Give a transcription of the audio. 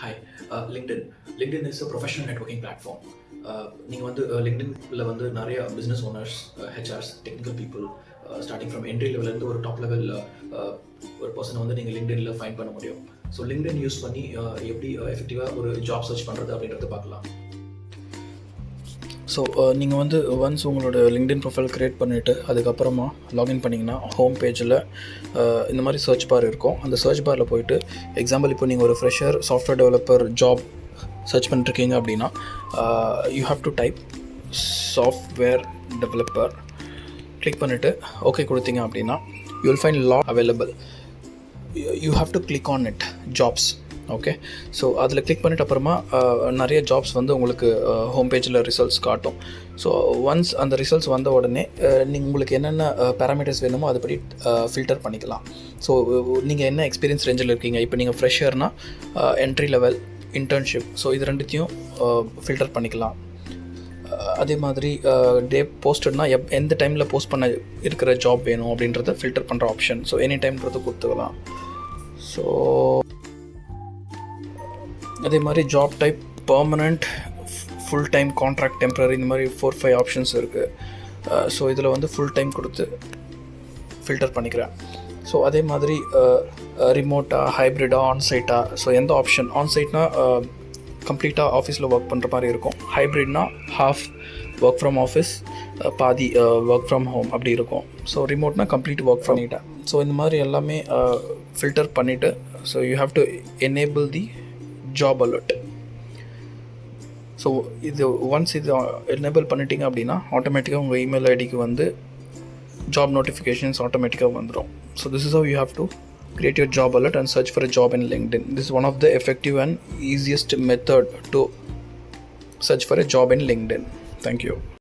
Hi, LinkedIn. LinkedIn is a professional networking platform. நீங்கள் வந்து லிங்க்டின்ல வந்து நிறைய business owners, HRs, technical people, starting from entry லெவலேருந்து ஒரு டாப் லெவல் ஒரு பர்சனை வந்து நீங்கள் லிங்க்டின்ல ஃபைண்ட் பண்ண முடியும். ஸோ லிங்க்டின் யூஸ் பண்ணி எப்படி எஃபெக்டிவாக ஒரு ஜாப் சர்ச் பண்ணுறது அப்படின்றத பார்க்கலாம். ஸோ நீங்கள் வந்து ஒன்ஸ் உங்களோட லிங்க்டின் ப்ரொஃபைல் க்ரியேட் பண்ணிவிட்டு அதுக்கப்புறமா லாகின் பண்ணிங்கன்னா ஹோம் பேஜில் இந்த மாதிரி சர்ச் பார் இருக்கும். அந்த சர்ச் பாரில் போய்ட்டு எக்ஸாம்பிள் இப்போ நீங்கள் ஒரு fresher software developer job search பண்ணிருக்கீங்க அப்படின்னா you have to type software developer, click பண்ணிவிட்டு ஓகே கொடுத்தீங்க அப்படின்னா you will find lot available. You have to click on it jobs. Okay, so அதில் கிளிக் பண்ணிட்டு அப்புறமா நிறைய ஜாப்ஸ் வந்து உங்களுக்கு ஹோம் பேஜில் ரிசல்ட்ஸ் காட்டும். ஸோ ஒன்ஸ் அந்த ரிசல்ட்ஸ் வந்த உடனே நீங்கள் உங்களுக்கு என்னென்ன பேராமீட்டர்ஸ் வேணுமோ அதுபடி ஃபில்டர் பண்ணிக்கலாம். ஸோ நீங்கள் என்ன எக்ஸ்பீரியன்ஸ் ரேஞ்சில் இருக்கீங்க, இப்போ நீங்கள் ஃப்ரெஷர்னால் என்ட்ரி லெவல், இன்டர்ன்ஷிப், ஸோ இது ரெண்டுத்தையும் ஃபில்டர் பண்ணிக்கலாம். அதே மாதிரி டே போஸ்டட்னா எந்த டைமில் போஸ்ட் பண்ண இருக்கிற ஜாப் வேணும் அப்படின்றத ஃபில்டர் பண்ணுற ஆப்ஷன். ஸோ எனி டைம்ன்றது கொடுத்துக்கலாம். ஸோ அதே மாதிரி job type permanent, full time, contract, temporary, இந்த மாதிரி 4-5 ஆப்ஷன்ஸ் இருக்குது. ஸோ இதில் வந்து ஃபுல் டைம் கொடுத்து ஃபில்டர் பண்ணிக்கிறேன். ஸோ அதே மாதிரி ரிமோட்டாக, ஹைப்ரிடாக, ஆன்சைட்டாக, ஸோ எந்த ஆப்ஷன் ஆன்சைட்னா கம்ப்ளீட்டாக ஆஃபீஸில் ஒர்க் பண்ணுற மாதிரி இருக்கும். ஹைப்ரிட்னா ஹாஃப் ஒர்க் ஃப்ரம் ஆஃபீஸ், பாதி ஒர்க் ஃப்ரம் ஹோம் அப்படி இருக்கும். ஸோ ரிமோட்னா கம்ப்ளீட் ஒர்க் பண்ணிட்டேன். ஸோ இந்த மாதிரி எல்லாமே ஃபில்டர் பண்ணிவிட்டு so you have to enable the job alert. So இது ஒன்ஸ் இது எனேபிள் பண்ணிட்டீங்க அப்படின்னா ஆட்டோமேட்டிக்காக உங்கள் இமெயில் ஐடிக்கு வந்து ஜாப் நோட்டிஃபிகேஷன்ஸ் ஆட்டோமேட்டிக்காக வந்துடும். So this is how you have to create your job alert and search for a job in LinkedIn. This is one of the effective and easiest method to search for a job in LinkedIn. Thank you.